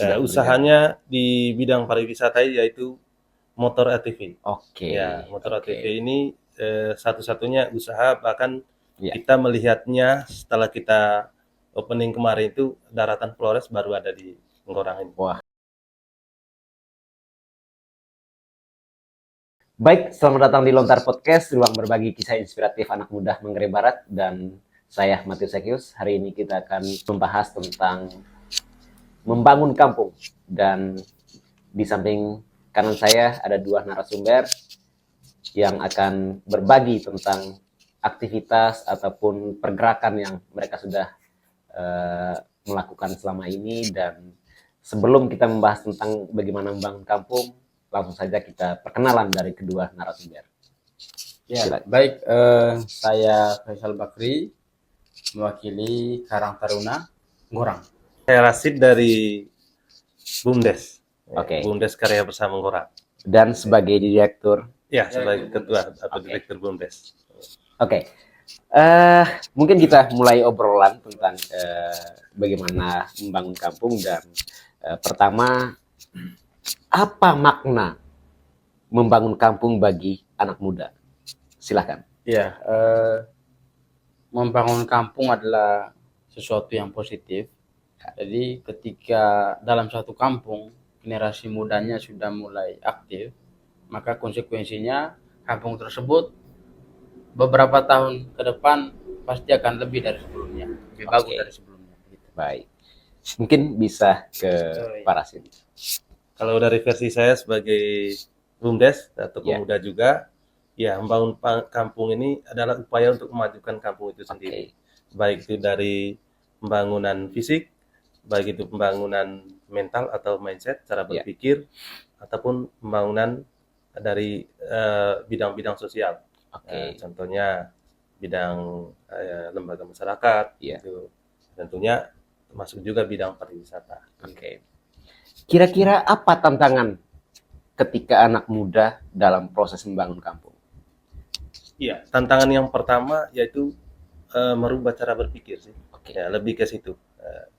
Sedang bergerak. Usahanya di bidang pariwisata yaitu motor ATV. Oke, Ya, motor oke. ATV ini satu-satunya usaha, bahkan Ya. kita melihatnya setelah kita opening kemarin itu daratan Flores baru ada di Ngorang ini. Wah. Baik, selamat datang di Lontar Podcast, ruang berbagi kisah inspiratif anak muda Manggarai Barat, dan saya Matius Sekius. Hari ini kita akan membahas tentang membangun kampung, dan di samping kanan saya ada dua narasumber yang akan berbagi tentang aktivitas ataupun pergerakan yang mereka sudah melakukan selama ini. Dan sebelum kita membahas tentang bagaimana membangun kampung, langsung saja kita perkenalan dari kedua narasumber. Ya, Silakan. baik. Saya Faisal Bakri, mewakili Karang Taruna, Ngorang. Saya Rasid dari BUMDes. Oke. BUMDes Karya Bersama Ngorang. Dan sebagai direktur. Ya, sebagai ketua atau direktur BUMDes. Oke. Mungkin kita mulai obrolan tentang bagaimana membangun kampung, dan pertama, apa makna membangun kampung bagi anak muda? Silahkan. Ya, membangun kampung adalah sesuatu yang positif. Jadi ketika dalam satu kampung generasi mudanya sudah mulai aktif, maka konsekuensinya kampung tersebut beberapa tahun ke depan pasti akan lebih dari sebelumnya, lebih bagus dari sebelumnya. Gitu. Baik. Mungkin bisa ke Pak Rasid. Kalau dari versi saya sebagai BUMDes atau pemuda juga, ya membangun kampung ini adalah upaya untuk memajukan kampung itu sendiri. Baik itu dari pembangunan fisik, baik itu pembangunan mental atau mindset, cara berpikir, ataupun pembangunan dari bidang-bidang sosial. Contohnya bidang lembaga masyarakat, itu tentunya termasuk juga bidang pariwisata. Kira-kira apa tantangan ketika anak muda dalam proses membangun kampung? Iya, tantangan yang pertama yaitu merubah cara berpikir sih. Ya, lebih ke situ.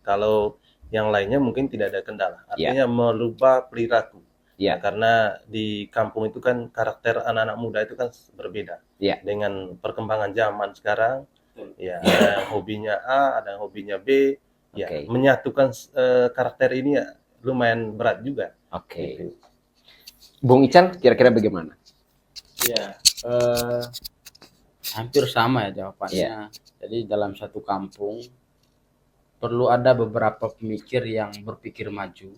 Kalau yang lainnya mungkin tidak ada kendala. Artinya merubah perilaku. Ya, karena di kampung itu kan karakter anak-anak muda itu kan berbeda. Dengan perkembangan zaman sekarang, ya ada yang hobinya A, ada yang hobinya B. Ya, menyatukan karakter ini ya lumayan berat juga. Gitu. Bung Ical, kira-kira bagaimana? Ya, hampir sama ya jawabannya. Jadi dalam satu kampung perlu ada beberapa pemikir yang berpikir maju,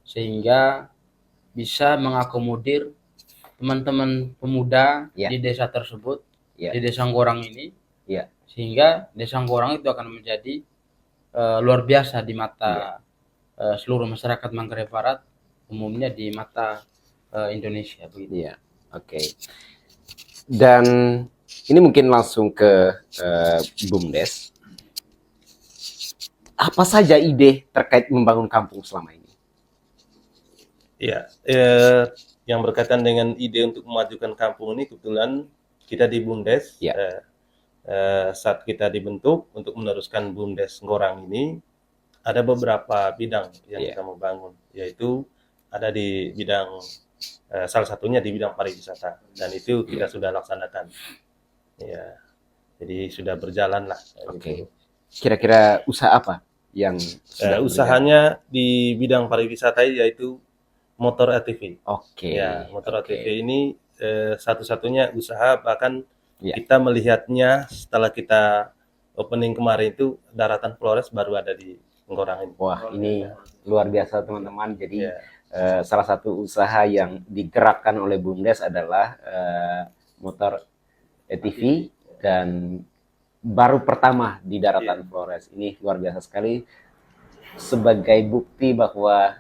sehingga bisa mengakomodir teman-teman pemuda di desa tersebut, di desa Ngorang ini, sehingga desa Ngorang itu akan menjadi luar biasa di mata seluruh masyarakat Manggarai Barat, umumnya di mata Indonesia begitu. Dan ini mungkin langsung ke BUMDes. Apa saja ide terkait membangun kampung selama ini? Ya, yang berkaitan dengan ide untuk memajukan kampung ini, kebetulan kita di BUMDes saat kita dibentuk untuk meneruskan BUMDes Ngorang ini, ada beberapa bidang yang kita mau bangun, yaitu ada di bidang salah satunya di bidang pariwisata, dan itu kita sudah laksanakan. Ya, jadi sudah berjalan lah. Kira-kira usaha apa yang usahanya di bidang pariwisata yaitu motor ATV. Ya, motor ATV ini satu-satunya usaha, bahkan kita melihatnya setelah kita opening kemarin itu daratan Flores baru ada di Ngorang ini. Wah, ini luar biasa teman-teman. Jadi salah satu usaha yang digerakkan oleh BUMDes adalah motor ATV, dan baru pertama di daratan Flores. Ini luar biasa sekali, sebagai bukti bahwa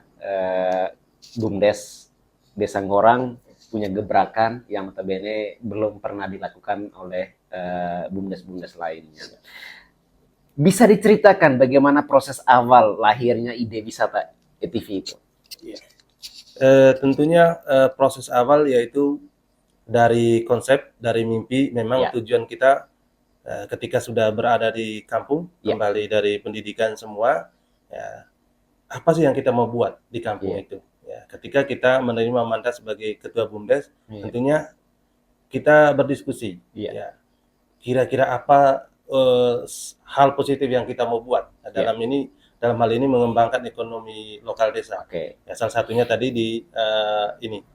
BUMDes Desa Ngorang punya gebrakan yang notabene belum pernah dilakukan oleh BUMDes-BUMDes lainnya. Bisa diceritakan bagaimana proses awal lahirnya ide wisata ATV itu? Tentunya proses awal yaitu dari konsep, dari mimpi. Memang tujuan kita ketika sudah berada di kampung, kembali dari pendidikan semua, apa sih yang kita mau buat di kampung Iya. itu. Ya, ketika kita menerima mandat sebagai ketua BUMDes, Iya. tentunya kita berdiskusi. Iya. Ya, kira-kira apa hal positif yang kita mau buat. Nah, dalam hal ini mengembangkan ekonomi lokal desa. Oke. Ya, salah satunya tadi di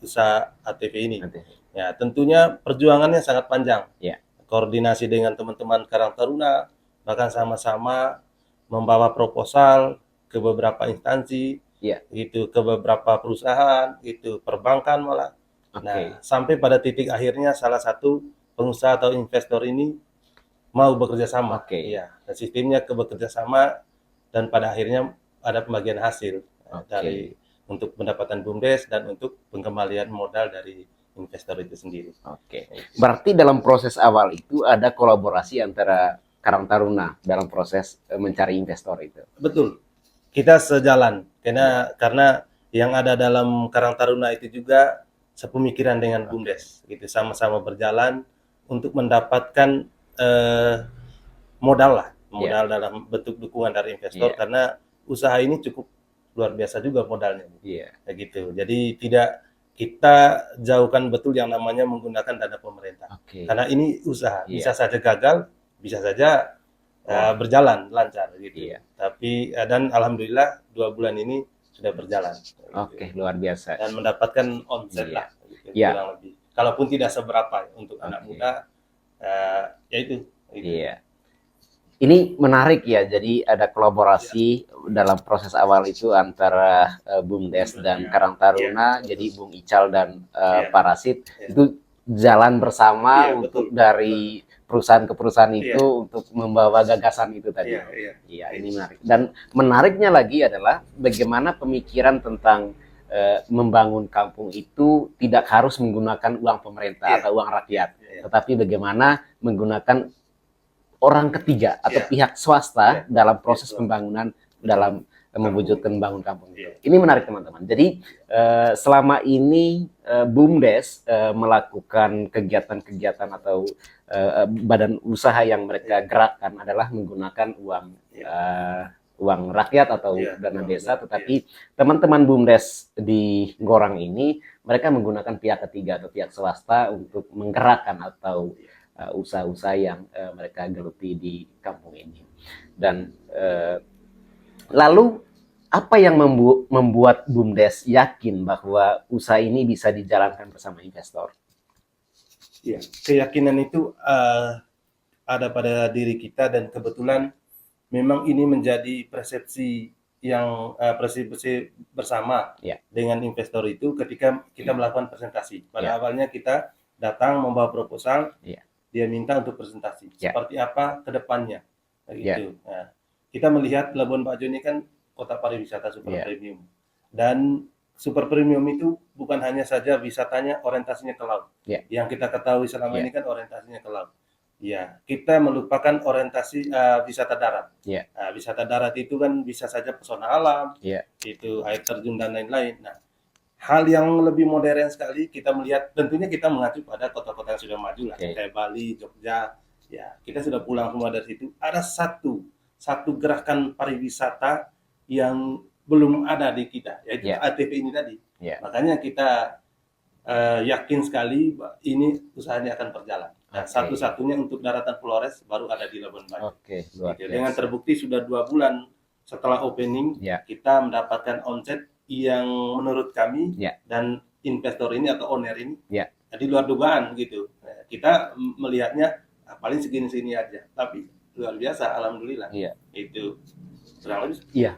usaha ATV ini. Nanti. Ya, tentunya perjuangannya sangat panjang. Ya. Koordinasi dengan teman-teman Karang Taruna, bahkan sama-sama membawa proposal ke beberapa instansi, Ya. gitu, ke beberapa perusahaan, gitu, perbankan malah. Oke. Nah, sampai pada titik akhirnya salah satu pengusaha atau investor ini mau bekerja sama. Oke. Ya, dan sistemnya bekerja sama dan pada akhirnya ada pembagian hasil dari untuk pendapatan BUMDes dan untuk pengembalian modal dari investor itu sendiri. Oke. Berarti dalam proses awal itu ada kolaborasi antara Karang Taruna dalam proses mencari investor itu. Betul. Kita sejalan karena yang ada dalam Karang Taruna itu juga sepemikiran dengan BUMDes, gitu, sama-sama berjalan untuk mendapatkan modal dalam bentuk dukungan dari investor karena usaha ini cukup luar biasa juga modalnya. Kayak gitu. Jadi tidak kita jauhkan betul yang namanya menggunakan dana pemerintah. Karena ini usaha, bisa saja gagal, bisa saja berjalan lancar gitu. Tapi dan alhamdulillah 2 bulan ini sudah berjalan. Oke, luar biasa. Dan mendapatkan omset lah, gitu, kurang lebih. Kalaupun tidak seberapa untuk anak muda, ya itu. Iya. Ini menarik ya, jadi ada kolaborasi dalam proses awal itu antara BUMDes dan Karang Taruna, jadi Bung Ical dan Parasit itu jalan bersama untuk dari perusahaan ke perusahaan itu untuk membawa gagasan itu tadi. Iya, ini menarik. Dan menariknya lagi adalah bagaimana pemikiran tentang membangun kampung itu tidak harus menggunakan uang pemerintah atau uang rakyat, tetapi bagaimana menggunakan orang ketiga atau pihak swasta dalam proses pembangunan dalam mewujudkan bangun kampung itu. Ini menarik teman-teman. Jadi selama ini BUMDes melakukan kegiatan-kegiatan atau badan usaha yang mereka gerakkan adalah menggunakan uang rakyat atau dana desa, tetapi teman-teman BUMDes di Ngorang ini mereka menggunakan pihak ketiga atau pihak swasta untuk menggerakkan atau usaha-usaha yang mereka geluti di kampung ini. Dan lalu apa yang membuat BUMDes yakin bahwa usaha ini bisa dijalankan bersama investor? Ya, keyakinan itu ada pada diri kita dan kebetulan memang ini menjadi persepsi yang persepsi bersama dengan investor itu ketika kita melakukan presentasi. Pada awalnya kita datang membawa proposal, dia minta untuk presentasi seperti apa ke depannya, gitu. Nah, kita melihat Labuan Bajo ini kan kota pariwisata super premium, dan super premium itu bukan hanya saja wisatanya orientasinya ke laut. Yang kita ketahui selama ini kan orientasinya ke laut. Ya, kita melupakan orientasi wisata darat. Nah, wisata darat itu kan bisa saja pesona alam, itu air terjun dan lain-lain. Nah, hal yang lebih modern sekali kita melihat, tentunya kita mengacu pada kota-kota yang sudah maju lah, kayak Bali, Jogja. Ya, kita sudah pulang semua dari situ. Ada satu gerakan pariwisata yang belum ada di kita, yaitu ATV ini tadi. Makanya kita yakin sekali ini usahanya akan berjalan. Nah, satu-satunya untuk daratan Flores baru ada di Labuan Bajo. Dengan terbukti sudah 2 bulan setelah opening, kita mendapatkan omset yang menurut kami dan investor ini atau owner ini di luar dugaan gitu. Nah, kita melihatnya paling segini-segini aja, tapi luar biasa, alhamdulillah. Itu kurang lebih.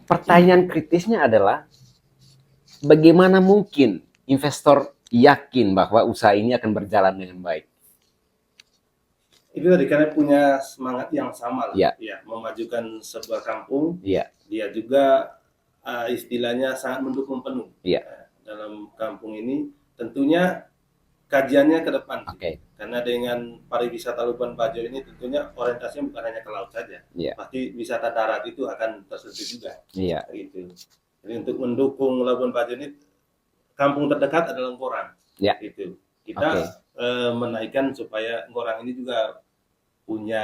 Pertanyaan kritisnya adalah bagaimana mungkin investor yakin bahwa usaha ini akan berjalan dengan baik? Itu tadi karena punya semangat yang sama lah, memajukan sebuah kampung. Dia juga istilahnya sangat mendukung penuh dalam kampung ini. Tentunya kajiannya ke depan, karena dengan pariwisata Labuan Bajo ini tentunya orientasinya bukan hanya ke laut saja, pasti wisata darat itu akan tersentuh juga. Gitu. Jadi untuk mendukung Labuan Bajo ini, kampung terdekat adalah Ngorang. Gitu. Kita menaikkan supaya Ngorang ini juga punya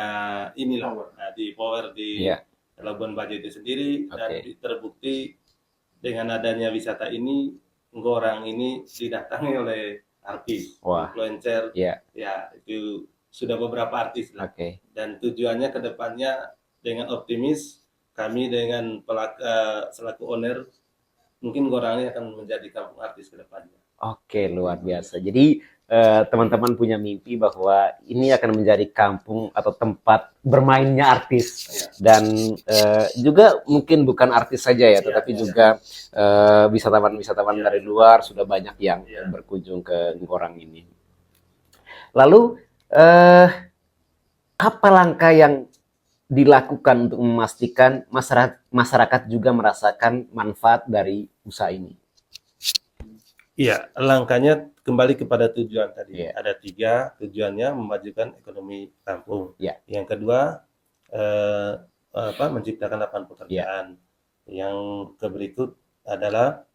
inilah di power di Labuan Bajo itu sendiri, dan Oke. terbukti dengan adanya wisata ini, Ngorang ini didatangi oleh artis, Wah, influencer, ya, ya itu sudah beberapa artis lah. oke. Dan tujuannya ke depannya dengan optimis, kami dengan selaku owner, mungkin Ngorang ini akan menjadi kampung artis ke depannya. Oke, luar biasa. Jadi teman-teman punya mimpi bahwa ini akan menjadi kampung atau tempat bermainnya artis dan juga mungkin bukan artis saja ya, tetapi juga wisatawan-wisatawan dari luar sudah banyak yang berkunjung ke Ngorang ini. Lalu apa langkah yang dilakukan untuk memastikan masyarakat juga merasakan manfaat dari usaha ini? Iya, langkahnya kembali kepada tujuan tadi. Iya. Ada 3 tujuannya: memajukan ekonomi kampung. Iya. Yang kedua, menciptakan lapangan pekerjaan. Yang berikut adalah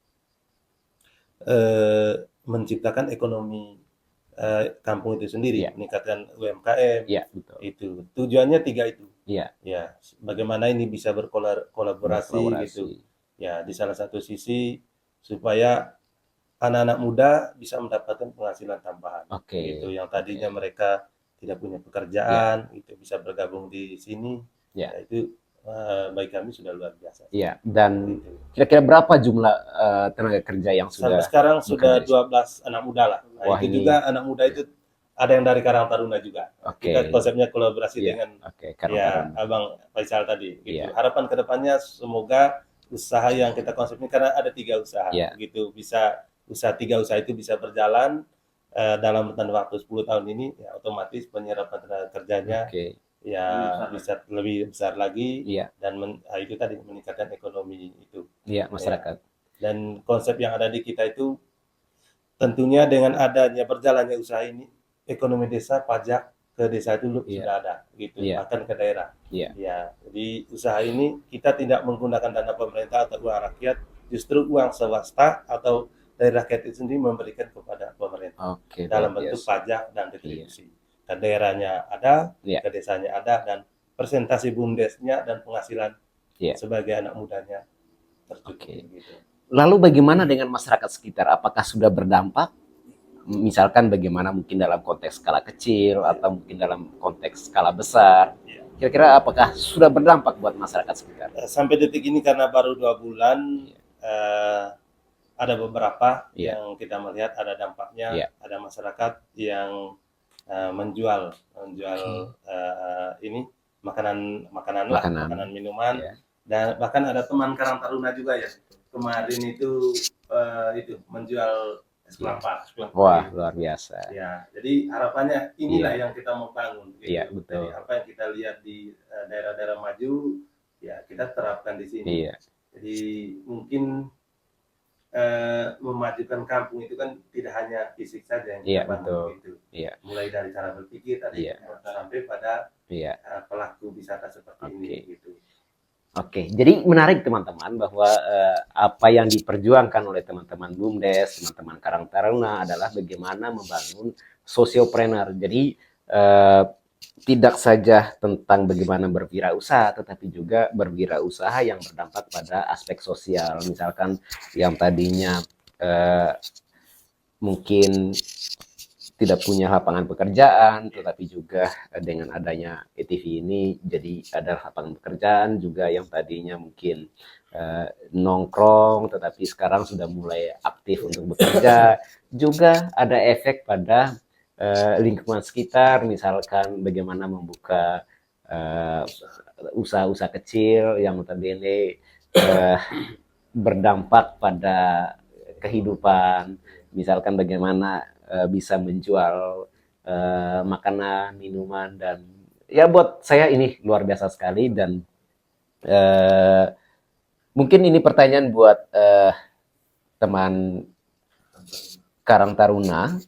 menciptakan ekonomi kampung itu sendiri, meningkatkan UMKM. Iya, betul. Itu tujuannya 3 itu. Iya. Ya, bagaimana ini bisa berkolaborasi gitu. Ya, di salah satu sisi supaya anak-anak muda bisa mendapatkan penghasilan tambahan. Oke. Itu yang tadinya mereka tidak punya pekerjaan, itu bisa bergabung di sini. Ya. Itu bagi kami sudah luar biasa. Iya. Dan kira-kira berapa jumlah tenaga kerja yang sudah? Sampai sekarang sudah 12 anak muda lah. Nah, Wah, itu ini juga anak muda itu ada yang dari Karang Taruna juga. Oke. Kita konsepnya kolaborasi dengan Karang ya Taruna. Abang Faisal tadi. Gitu. Iya. Harapan kedepannya semoga usaha yang kita konsep ini, karena ada 3 usaha, gitu, bisa 3 usaha itu bisa berjalan dalam rentang waktu 10 tahun ini, ya otomatis penyerapan tenaga kerjanya ya bisa lebih besar lagi, dan itu tadi meningkatkan ekonomi itu. Masyarakat. Dan konsep yang ada di kita itu tentunya dengan adanya berjalannya usaha ini, ekonomi desa, pajak ke desa itu sudah ada, gitu, bahkan ke daerah. Ya, jadi usaha ini kita tidak menggunakan dana pemerintah atau uang rakyat, justru uang swasta atau dari rakyat itu sendiri memberikan kepada pemerintah dalam bentuk pajak dan retribusi. Dan daerahnya ada, ke desanya ada, dan presentasi BUMDes-nya dan penghasilan sebagai anak mudanya tercukupi. Gitu. Lalu bagaimana dengan masyarakat sekitar? Apakah sudah berdampak? Misalkan bagaimana mungkin dalam konteks skala kecil atau mungkin dalam konteks skala besar? Kira-kira apakah sudah berdampak buat masyarakat sekitar? Sampai detik ini karena baru 2 bulan, ada beberapa yang kita melihat ada dampaknya. Ada masyarakat yang menjual ini makanan minuman, dan bahkan ada teman Karang Taruna juga ya kemarin itu menjual es kelapa. Wah, luar biasa. Ya, jadi harapannya inilah yang kita mau bangun. Gitu. Iya, betul. Jadi, apa yang kita lihat di daerah-daerah maju, ya kita terapkan di sini. Jadi mungkin memajukan kampung itu kan tidak hanya fisik saja yang kita bangun, gitu. Mulai dari cara berpikir tadi sampai pada pelaku wisata seperti ini, gitu. Oke, jadi menarik teman-teman bahwa apa yang diperjuangkan oleh teman-teman BUMDes, teman-teman Karang Taruna adalah bagaimana membangun sosiopreneur. Jadi tidak saja tentang bagaimana berwirausaha, tetapi juga berwirausaha yang berdampak pada aspek sosial. Misalkan yang tadinya mungkin tidak punya lapangan pekerjaan, tetapi juga dengan adanya ETV ini jadi ada lapangan pekerjaan juga, yang tadinya mungkin nongkrong tetapi sekarang sudah mulai aktif untuk bekerja. Juga ada efek pada lingkungan sekitar, misalkan bagaimana membuka usaha-usaha kecil yang notabene berdampak pada kehidupan, misalkan bagaimana bisa menjual makanan, minuman, dan ya buat saya ini luar biasa sekali. Dan mungkin ini pertanyaan buat teman Karang Taruna.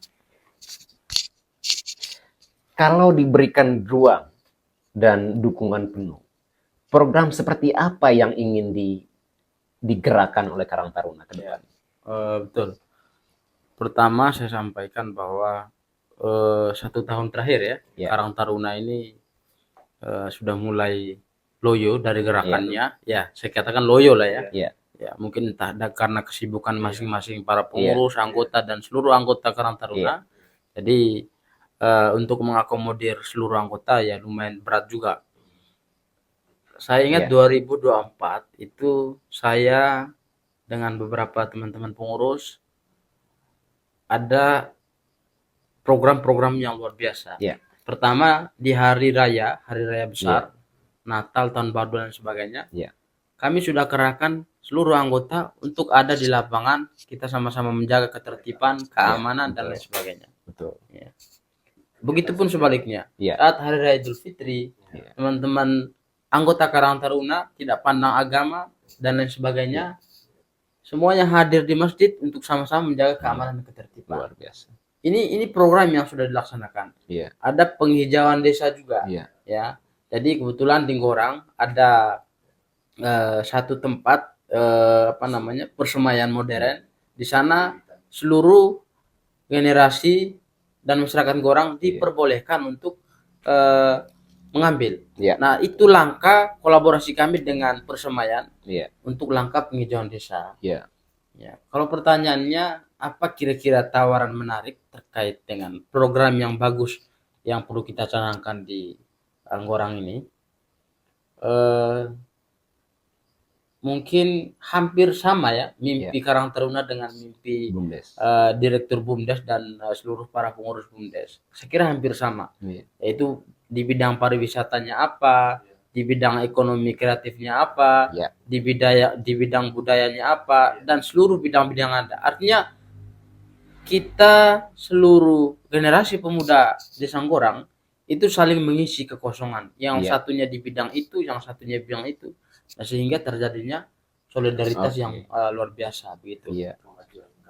Kalau diberikan ruang dan dukungan penuh, program seperti apa yang ingin digerakkan oleh Karang Taruna ke depan? Betul. Pertama saya sampaikan bahwa 1 tahun terakhir Karang Taruna ini sudah mulai loyo dari gerakannya. Ya, saya katakan loyo lah ya. Iya. Ya, mungkin entah karena kesibukan masing-masing para pengurus, anggota dan seluruh anggota Karang Taruna. Jadi untuk mengakomodir seluruh anggota ya lumayan berat juga. Saya ingat 2024 itu saya dengan beberapa teman-teman pengurus ada program-program yang luar biasa. Iya. Pertama di hari raya besar, Natal, tahun baru dan sebagainya. Iya. Kami sudah kerahkan seluruh anggota untuk ada di lapangan, kita sama-sama menjaga ketertiban, keamanan dan lain sebagainya. Betul. Ya. Begitupun sebaliknya. Iya. Saat hari raya Idul Fitri, teman-teman anggota Karang Taruna tidak pandang agama dan lain sebagainya, semuanya hadir di masjid untuk sama-sama menjaga keamanan dan ketertiban. Luar biasa. Ini program yang sudah dilaksanakan. Iya. Ada penghijauan desa juga. Iya. Ya. Jadi kebetulan di Gorang ada satu tempat persemaian modern. Di sana seluruh generasi dan masyarakat Gorang diperbolehkan untuk mengambil. Iya. Nah, itu langkah kolaborasi kami dengan persemaian Iya. untuk langkah penghijauan desa. Iya. Ya. Kalau pertanyaannya apa kira-kira tawaran menarik terkait dengan program yang bagus yang perlu kita canangkan di Gorang ini? Mungkin hampir sama ya mimpi Karang Taruna dengan mimpi BUMDes. Direktur BUMDes dan seluruh para pengurus BUMDes. Saya kira hampir sama. Yaitu di bidang pariwisatanya apa, di bidang ekonomi kreatifnya apa, di bidang budayanya apa, dan seluruh bidang-bidang ada. Artinya kita seluruh generasi pemuda Desa Gorang itu saling mengisi kekosongan. Yang satunya di bidang itu, yang satunya di bidang itu. Nah, sehingga terjadinya solidaritas yang luar biasa begitu. Iya.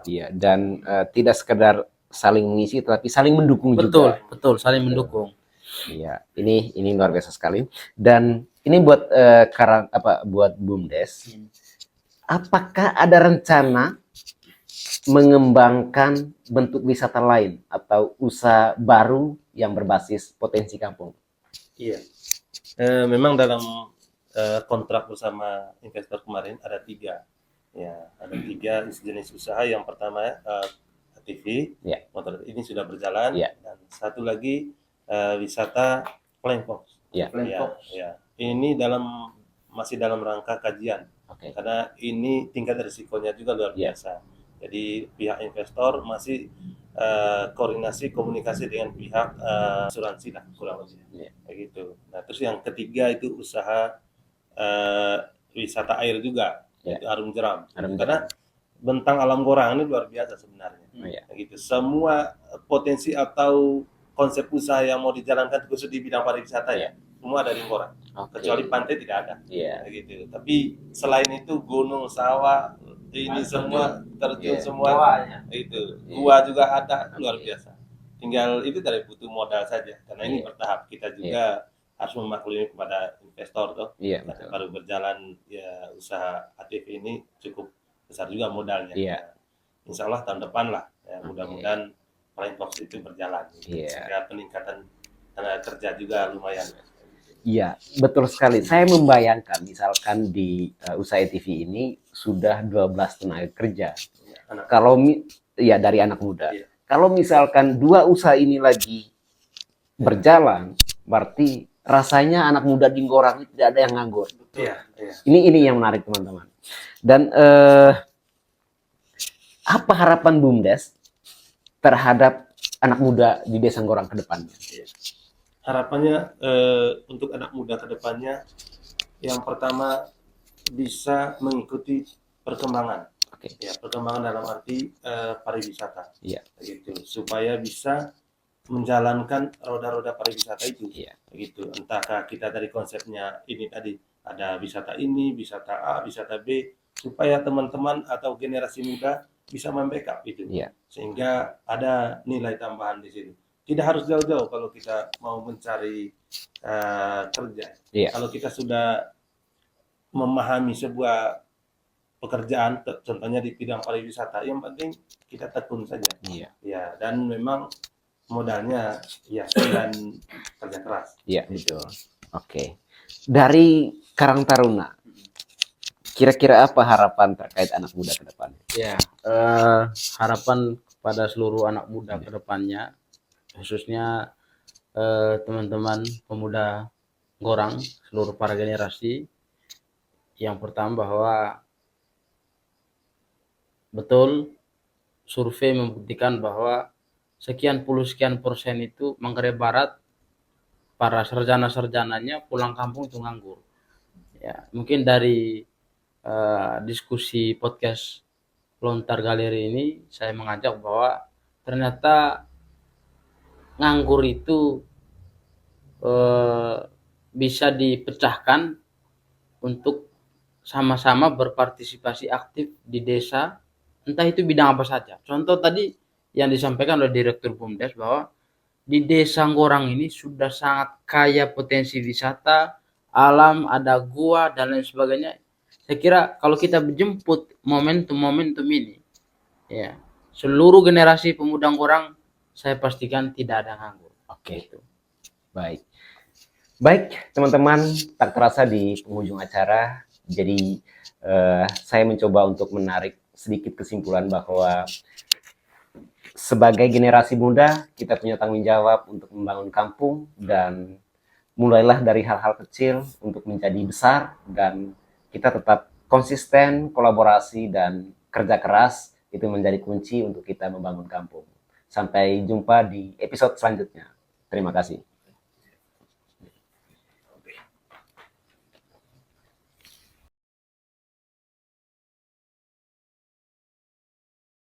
Iya, dan tidak sekedar saling mengisi tapi saling mendukung juga. Betul, saling mendukung. Iya, ini luar biasa sekali. Dan ini buat buat BUMDes. Apakah ada rencana mengembangkan bentuk wisata lain atau usaha baru yang berbasis potensi kampung? Iya. Memang dalam kontrak bersama investor kemarin ada 3. Ya, ada 3 jenis usaha. Yang pertama TV, motor ini sudah berjalan, dan satu lagi wisata Flying Fox. Ya. Ini masih dalam rangka kajian, karena ini tingkat risikonya juga luar biasa. Jadi pihak investor masih koordinasi komunikasi dengan pihak asuransi lah kurang lebih, kayak gitu. Nah, terus yang ketiga itu usaha wisata air juga, yaitu Arum Jeram. Karena bentang alam Gorang ini luar biasa sebenarnya. Gitu. Semua potensi atau konsep usaha yang mau dijalankan khusus di bidang pariwisata semua dari Gorang. Kecuali pantai tidak ada. Gitu. Tapi selain itu gunung, sawah, ini semua terjun semua. Itu. Gua juga ada, luar biasa. Tinggal itu dari butuh modal saja. Karena ini bertahap. Kita juga harus memaklumi kepada investor toh. Baru berjalan usaha ATV ini cukup besar juga modalnya. Insya Allah tahun depan lah mudah-mudahan Flying Fox itu berjalan. Sehingga peningkatan tenaga kerja juga lumayan. Iya, betul sekali. Saya membayangkan misalkan di usaha ATV ini sudah 12 tenaga kerja. Kalau dari anak muda. Kalau misalkan 2 usaha ini lagi berjalan, berarti rasanya anak muda di Gorang tidak ada yang nganggur. Ini yang menarik teman-teman. Dan apa harapan BUMDes terhadap anak muda di Desa Gorang ke depannya? Harapannya untuk anak muda ke depannya, yang pertama bisa mengikuti perkembangan. Perkembangan dalam arti pariwisata. Gitu. Supaya bisa menjalankan roda-roda pariwisata itu. Gitu. Entahkah kita dari konsepnya ini tadi ada wisata ini, wisata A, wisata B, supaya teman-teman atau generasi muda bisa membackup itu. Sehingga ada nilai tambahan di situ. Tidak harus jauh-jauh kalau kita mau mencari kerja. Kalau kita sudah memahami sebuah pekerjaan, contohnya di bidang pariwisata, yang penting kita tekun saja. Dan memang modalnya dan kerja keras. Betul. Dari Karang Taruna, kira-kira apa harapan terkait anak muda ke depannya? Ya, harapan kepada seluruh anak muda ke depannya, khususnya teman-teman pemuda Gorang, seluruh para generasi, yang pertama bahwa betul survei membuktikan bahwa sekian persen itu Manggarai Barat para sarjana-sarjananya pulang kampung itu nganggur. Ya, mungkin dari diskusi podcast Lontar Galeri ini saya mengajak bahwa ternyata nganggur itu bisa dipecahkan untuk sama-sama berpartisipasi aktif di desa, entah itu bidang apa saja. Contoh tadi yang disampaikan oleh Direktur BUMDes bahwa di Desa Ngorang ini sudah sangat kaya potensi wisata, alam, ada gua dan lain sebagainya. Saya kira kalau kita menjemput momentum-momentum ini, ya, seluruh generasi pemuda Ngorang saya pastikan tidak ada nganggur. Oke, baik. Baik, teman-teman, tak terasa di penghujung acara, jadi saya mencoba untuk menarik sedikit kesimpulan bahwa sebagai generasi muda, kita punya tanggung jawab untuk membangun kampung dan mulailah dari hal-hal kecil untuk menjadi besar dan kita tetap konsisten, kolaborasi, dan kerja keras itu menjadi kunci untuk kita membangun kampung. Sampai jumpa di episode selanjutnya. Terima kasih.